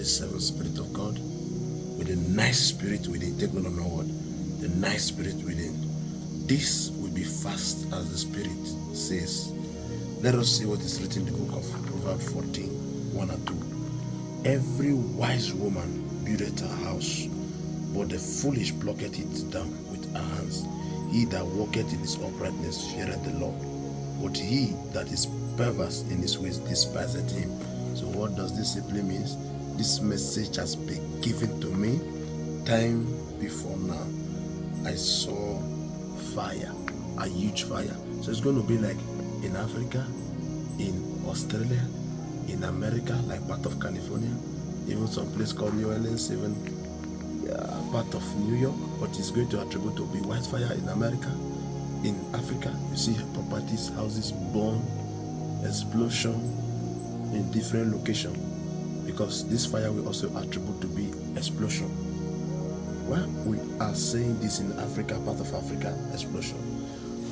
the seven spirit of God, with the nice spirit within. Take note of my word. The nice spirit within. This will be fast as the spirit says. Let us see what is written in the book of Proverbs 14, 1 and 2. Every wise woman buildeth her house, but the foolish plucketh it down with her hands. He that walketh in his uprightness feareth the Lord, but he that is perverse in his ways despiseth him. So what does this simply mean? This message has been given to me time before now. I saw fire, a huge fire. So it's going to be like in Africa, in Australia, in America, like part of California, even some place called New Orleans, even part of New York. But it's going to attribute to be wildfire in America. In Africa, you see properties, houses burn, explosion in different locations, because this fire will also attribute to be explosion. Well, we are saying this in Africa, part of Africa, explosion.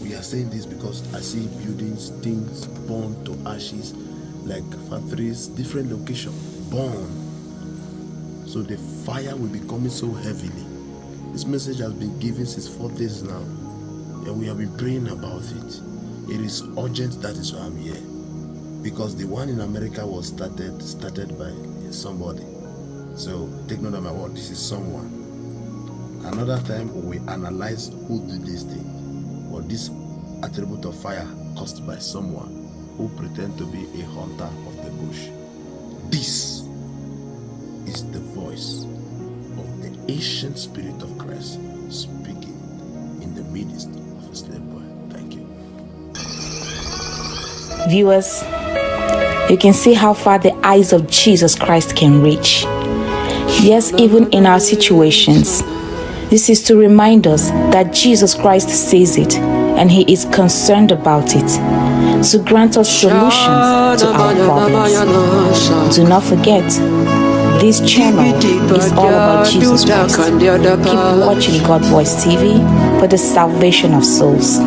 We are saying this because I see buildings, things burned to ashes, like factories, different locations burn. So the fire will be coming so heavily. This message has been given since 4 days now, and we have been praying about it. It is urgent, that is why I'm here. Because the one in America was started by somebody. So take note of my word, this is someone. Another time we analyze who did this thing. But this attribute of fire caused by someone who pretend to be a hunter of the bush. This is the voice of the ancient spirit of Christ speaking in the midst of a slave boy. Thank you. Viewers, you can see how far the eyes of Jesus Christ can reach. Yes, even in our situations, this is to remind us that Jesus Christ sees it and he is concerned about it, to grant us solutions to our problems. Do not forget, this channel is all about Jesus Christ. Keep watching God Voice TV for the salvation of souls.